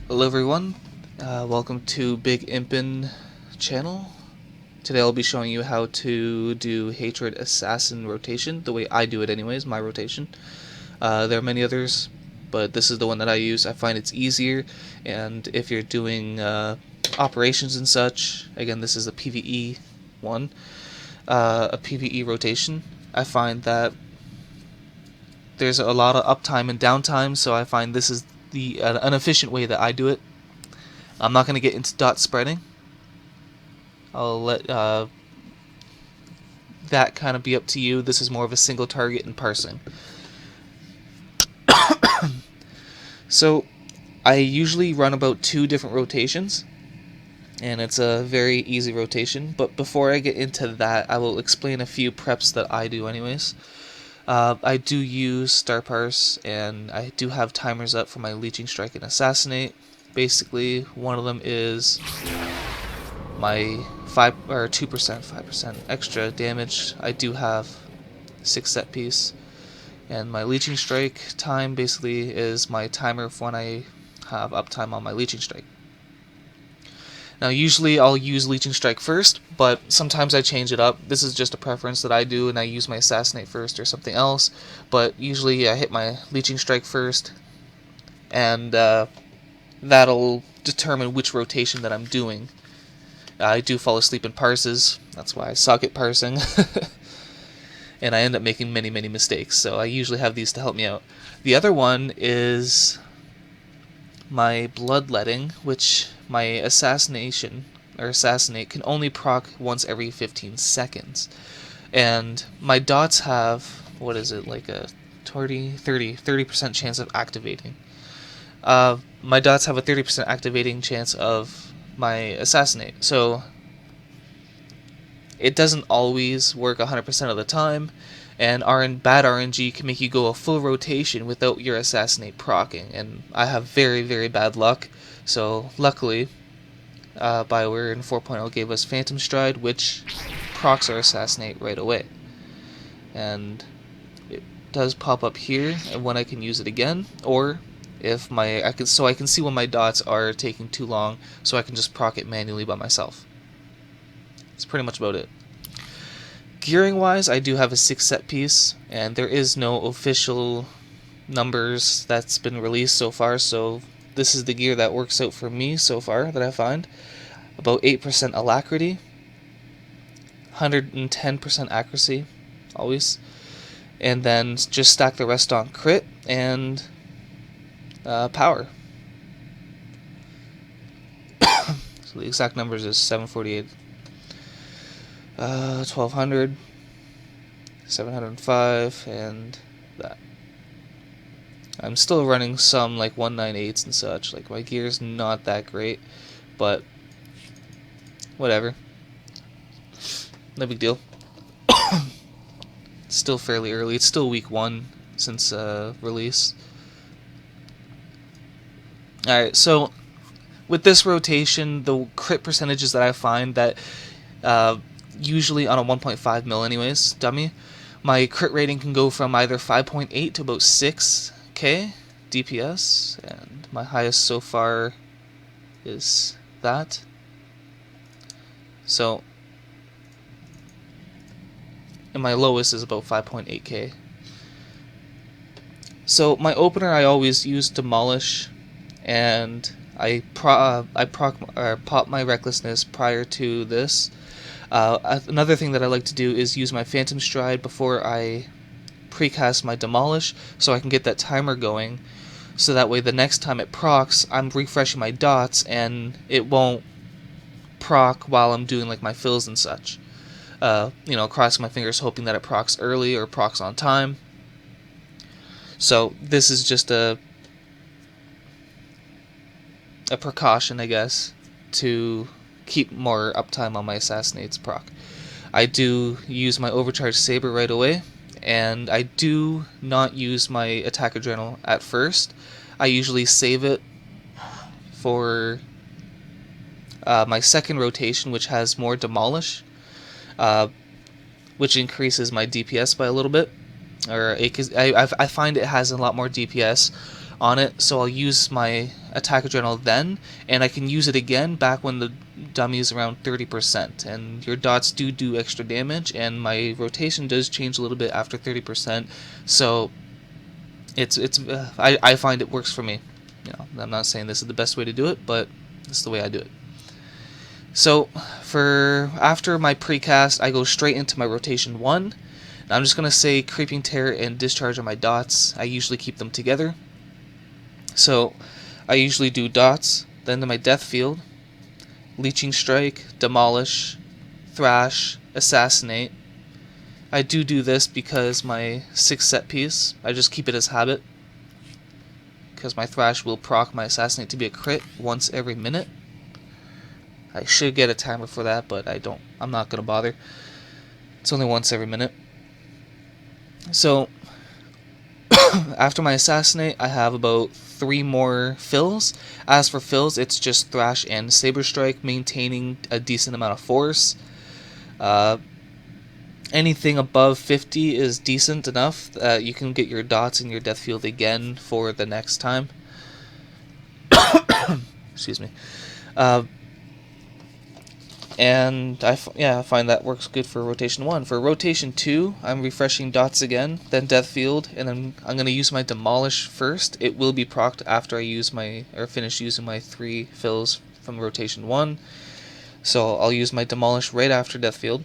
Hello everyone, welcome to Big Impin channel. Today I'll be showing you how to do Hatred Assassin rotation, the way I do it anyways, my rotation. There are many others, but this is the one that I use. I find it's easier, and if you're doing operations and such, again this is a PvE one, a PvE rotation, I find that there's a lot of uptime and downtime, so I find this is the an efficient way that I do it. I'm not going to get into dot spreading. I'll let that kind of be up to you. This is more of a single target and parsing. So I usually run about 2 different rotations, and it's a very easy rotation. But before I get into that, I will explain a few preps that I do anyways. I do use Star Parse, and I do have timers up for my Leeching Strike and Assassinate. Basically, one of them is my 5% extra damage. I do have 6 set piece, and my Leeching Strike time basically is my timer for when I have uptime on my Leeching Strike. Now usually I'll use Leeching Strike first, but sometimes I change it up. This is just a preference that I do, and I use my Assassinate first or something else, but usually I hit my Leeching Strike first, and that'll determine which rotation that I'm doing. I do fall asleep in parses, that's why I suck at parsing, and I end up making many mistakes, so I usually have these to help me out. The other one is my Bloodletting, which my Assassinate can only proc once every 15 seconds. And my dots have, what is it, like a 30% chance of activating. My dots have a 30% activating chance of my Assassinate, so it doesn't always work 100% of the time, and bad RNG can make you go a full rotation without your Assassinate proccing, and I have very bad luck. So luckily, BioWare in 4.0 gave us Phantom Stride, which procs our Assassinate right away, and it does pop up here, and when I can use it again, or if I can see when my dots are taking too long, so I can just proc it manually by myself. That's pretty much about it. Gearing wise, I do have a 6 set piece, and there is no official numbers that's been released so far, so this is the gear that works out for me so far that I find. About 8% alacrity, 110% accuracy, always, and then just stack the rest on crit and power. So the exact numbers is 748. 1200, 705, and that. I'm still running some like 198s and such. Like, my gear's not that great, but whatever. No big deal. It's still fairly early. It's still week 1 since release. Alright, so with this rotation, the crit percentages that I find that usually on a 1.5 mil anyways, dummy, my crit rating can go from either 5.8 to about 6k DPS, and my highest so far is that. So, and my lowest is about 5.8k. So my opener I always use Demolish, and I pop my Recklessness prior to this. Another thing that I like to do is use my Phantom Stride before I precast my Demolish, so I can get that timer going, so that way the next time it procs, I'm refreshing my dots, and it won't proc while I'm doing like my fills and such. Crossing my fingers hoping that it procs early or procs on time. So this is just a precaution, I guess, to keep more uptime on my Assassinate's proc. I do use my Overcharged Saber right away, and I do not use my Attack Adrenal at first. I usually save it for my second rotation, which has more Demolish, which increases my DPS by a little bit. I find it has a lot more DPS, on it, so I'll use my attack adrenaline then, and I can use it again back when the dummy is around 30%. And your dots do extra damage, and my rotation does change a little bit after 30%. So I find it works for me. You know, I'm not saying this is the best way to do it, but this is the way I do it. So after my precast, I go straight into my rotation 1. Now I'm just going to say Creeping Terror and Discharge are my dots. I usually keep them together. So I usually do dots, then to my Death Field, Leeching Strike, Demolish, Thrash, Assassinate. I do this because my 6th set piece, I just keep it as habit, because my Thrash will proc my Assassinate to be a crit once every minute. I should get a timer for that, but I'm not going to bother. It's only once every minute. So, after my Assassinate, I have about 3 more fills. As for fills, it's just Thrash and Saber Strike, maintaining a decent amount of force. Anything above 50 is decent enough. You can get your dots in your Death Field again for the next time. Excuse me. And I find that works good for rotation 1. For rotation 2, I'm refreshing dots again, then Death Field, and then I'm going to use my Demolish first. It will be procced after I finish using my 3 fills from rotation 1. So I'll use my Demolish right after Death Field.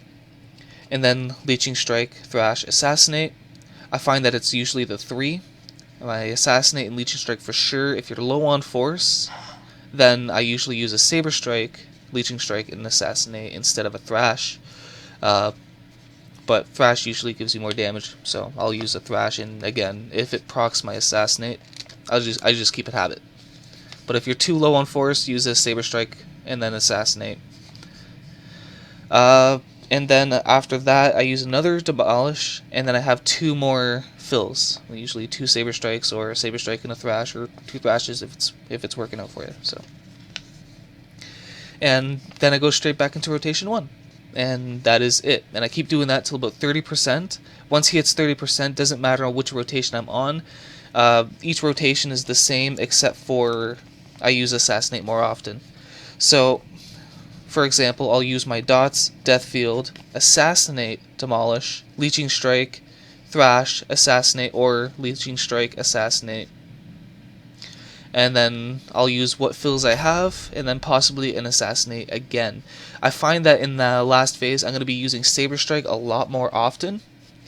And then Leeching Strike, Thrash, Assassinate. I find that it's usually the 3. My Assassinate and Leeching Strike for sure. If you're low on force, then I usually use a Saber Strike, Leeching Strike, and Assassinate instead of a Thrash. But Thrash usually gives you more damage, so I'll use a Thrash, and again, if it procs my Assassinate, I just keep it habit. But if you're too low on force, use a Saber Strike and then Assassinate. And then after that, I use another Demolish, and then I have 2 more fills. Usually 2 Saber Strikes, or a Saber Strike and a Thrash, or 2 Thrashes if it's working out for you. So. And then I go straight back into rotation 1. And that is it. And I keep doing that till about 30%. Once he hits 30%, doesn't matter on which rotation I'm on. Each rotation is the same, except for I use Assassinate more often. So, for example, I'll use my dots, Death Field, Assassinate, Demolish, Leeching Strike, Thrash, Assassinate, or Leeching Strike, Assassinate. And then I'll use what fills I have, and then possibly an Assassinate again. I find that in the last phase, I'm going to be using Saber Strike a lot more often,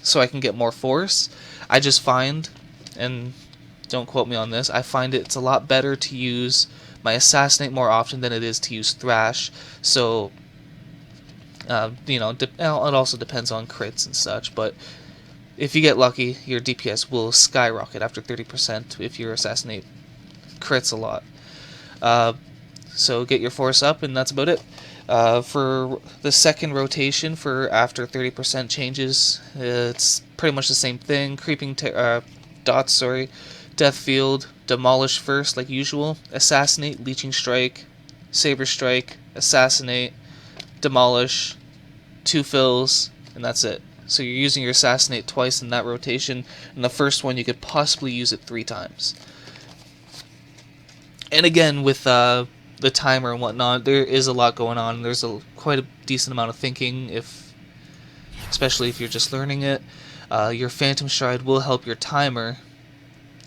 so I can get more force. I just find, and don't quote me on this, I find it's a lot better to use my Assassinate more often than it is to use Thrash. So, it also depends on crits and such, but if you get lucky, your DPS will skyrocket after 30% if your Assassinate crits a lot. So get your force up, and that's about it. For the second rotation, for after 30% changes, it's pretty much the same thing. Dots, Death Field, Demolish first, like usual. Assassinate, Leeching Strike, Saber Strike, Assassinate, Demolish, 2 fills, and that's it. So you're using your Assassinate twice in that rotation, and the first one you could possibly use it 3 times. And again, with the timer and whatnot, there is a lot going on. There's quite a decent amount of thinking, especially if you're just learning it. Your Phantom Stride will help your timer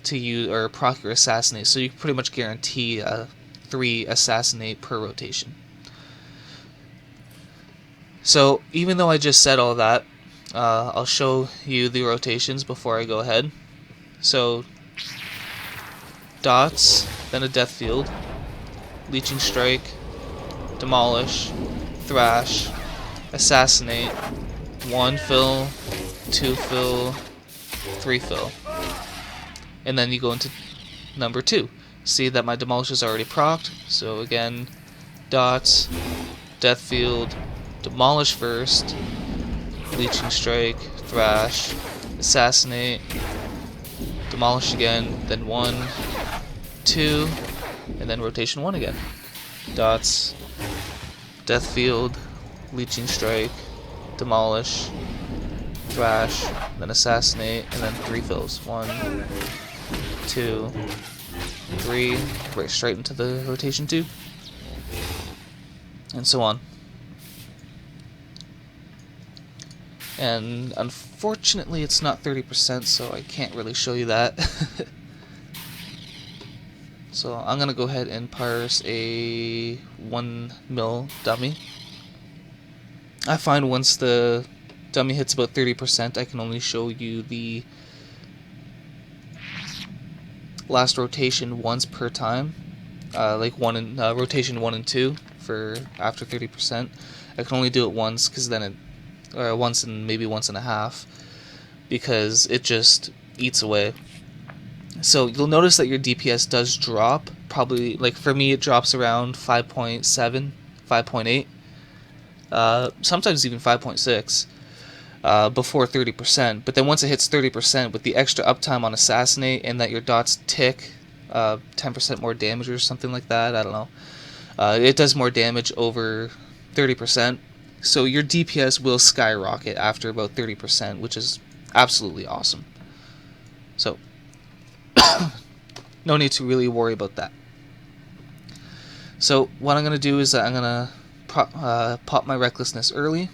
to use or proc your Assassinate, so you can pretty much guarantee 3 Assassinate per rotation. So even though I just said all that, I'll show you the rotations before I go ahead. So dots, then a Death Field, Leeching Strike, Demolish, Thrash, Assassinate, 1 fill, 2 fill, 3 fill. And then you go into number 2. See that my Demolish is already procced, so again, dots, Death Field, Demolish first, Leeching Strike, Thrash, Assassinate, Demolish again, then 1, 2, and then rotation 1 again. Dots, Death Field, Leeching Strike, Demolish, Thrash, then Assassinate, and then 3 fills. 1, 2, 3, right straight into the rotation 2, and so on. And unfortunately it's not 30%, so I can't really show you that. So I'm going to go ahead and parse a 1 mil dummy. I find once the dummy hits about 30%, I can only show you the last rotation once per time, like rotation 1 and 2 for after 30%. I can only do it once, because then once and maybe once and a half, because it just eats away. So you'll notice that your DPS does drop. Probably, like for me, it drops around 5.7, 5.8, sometimes even 5.6 before 30%. But then once it hits 30%, with the extra uptime on Assassinate and that your dots tick 10% more damage or something like that, I don't know. It does more damage over 30%. So your DPS will skyrocket after about 30%, which is absolutely awesome. So no need to really worry about that. So what I'm going to do is I'm going to pop my Recklessness early.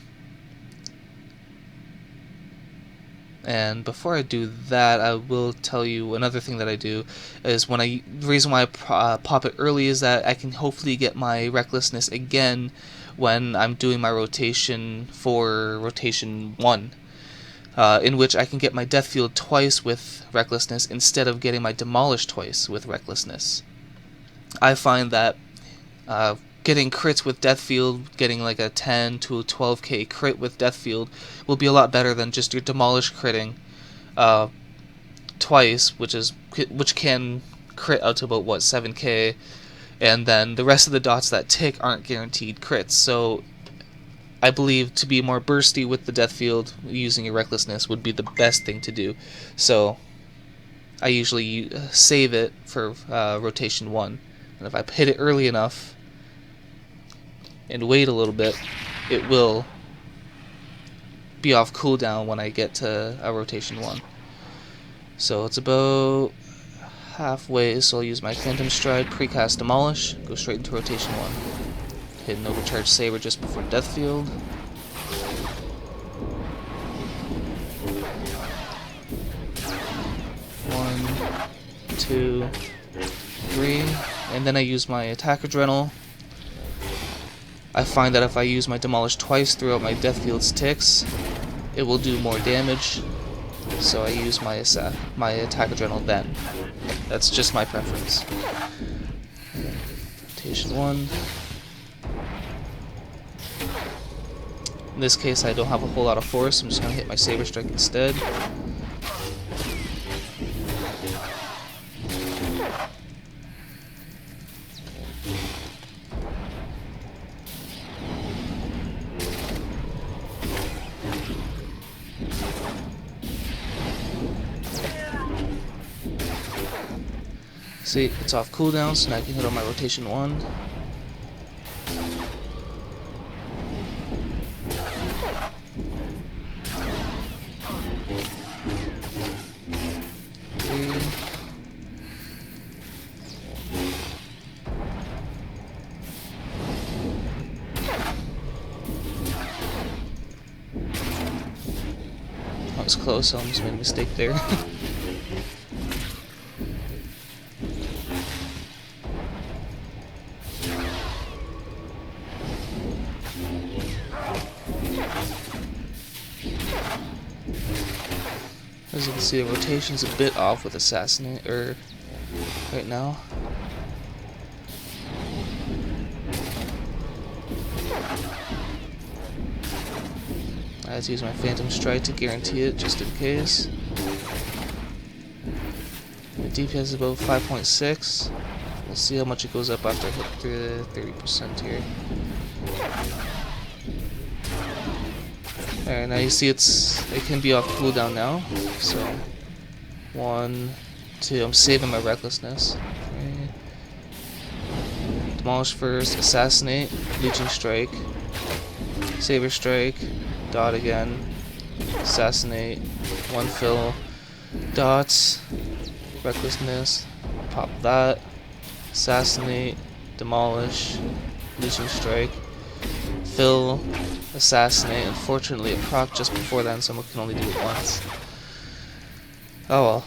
And before I do that, I will tell you another thing that I do is the reason why I pop it early is that I can hopefully get my Recklessness again when I'm doing my rotation for rotation 1, in which I can get my Death Field twice with Recklessness instead of getting my Demolish twice with Recklessness. I find that getting crits with Death Field, getting like a 10 to a 12k crit with Death Field, will be a lot better than just your Demolish critting twice, which can crit out to about 7k, and then the rest of the dots that tick aren't guaranteed crits. So I believe to be more bursty with the Death Field, using your Recklessness would be the best thing to do. So I usually save it for rotation 1, and if I hit it early enough and wait a little bit, it will be off cooldown when I get to a rotation 1. So it's about halfway, so I'll use my Phantom Stride, precast Demolish, go straight into rotation 1. Hit an overcharge Saber just before Death Field. One, two, three, and then I use my Attack Adrenal. I find that if I use my Demolish twice throughout my Death Field's ticks, it will do more damage, so I use my Attack Adrenal then. That's just my preference. Rotation 1. In this case, I don't have a whole lot of force, I'm just going to hit my Saber Strike instead. See, it's off cooldown, so now I can hit on my rotation 1. That was close, I almost made a mistake there. As you can see, the rotation's a bit off with Assassinate right now. I have to use my Phantom Strike to guarantee it, just in case. The DPS is about 5.6. We'll see how much it goes up after I hit through the 30% here. Alright, now you see it can be off cooldown now. So 1, 2, I'm saving my Recklessness. Okay. Demolish first, Assassinate, Leeching Strike, Saber Strike, dot again, Assassinate, 1 fill, dots, Recklessness, pop that, assassinate, demolish, losing strike, fill, assassinate. Unfortunately, it proc just before then, so I can only do it once. Oh well.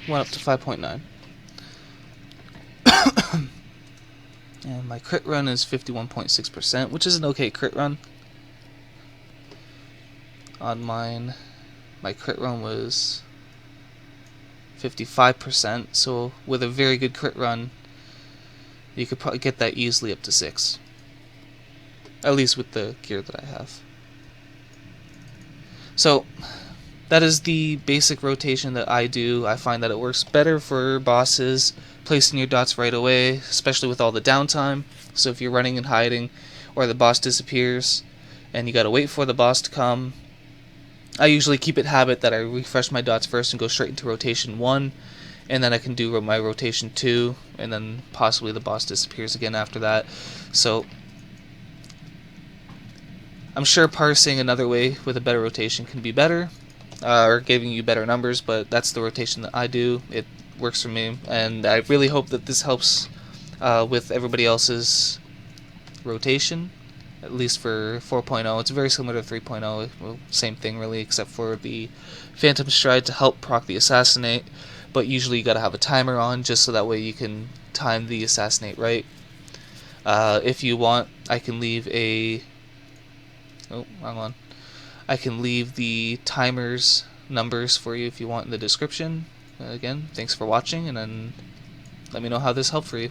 Went up to 5.9. And my crit run is 51.6%, which is an okay crit run. On mine, my crit run was 55%, so with a very good crit run, you could probably get that easily up to 6. At least with the gear that I have. So, that is the basic rotation that I do. I find that it works better for bosses, placing your dots right away, especially with all the downtime. So if you're running and hiding, or the boss disappears, and you gotta wait for the boss to come, I usually keep it habit that I refresh my dots first and go straight into rotation 1, and then I can do my rotation 2, and then possibly the boss disappears again after that. So I'm sure parsing another way with a better rotation can be better, or giving you better numbers, but that's the rotation that I do. It works for me, and I really hope that this helps with everybody else's rotation, at least for 4.0. It's very similar to 3.0, well, same thing really, except for the Phantom Stride to help proc the assassinate, but usually you gotta have a timer on just so that way you can time the assassinate right. If you want, I can leave a... Oh, wrong one. I can leave the timers numbers for you if you want in the description. Again, thanks for watching, and then let me know how this helped for you.